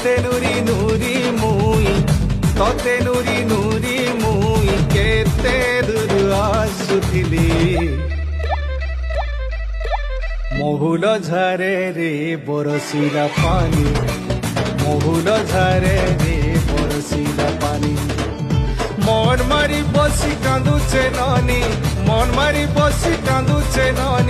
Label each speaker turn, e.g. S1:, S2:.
S1: ততে নুরি নুরি মুই ততে নুরি নুরি মুই কেতে দূর আসুথিলি মহুল ঝরে রে বরসিলা পানি মহুল ঝরে রে বরসিলা পানি মন মারি বসি কাঁদুছে নানি মন মারি বসি কাঁদুছে নানি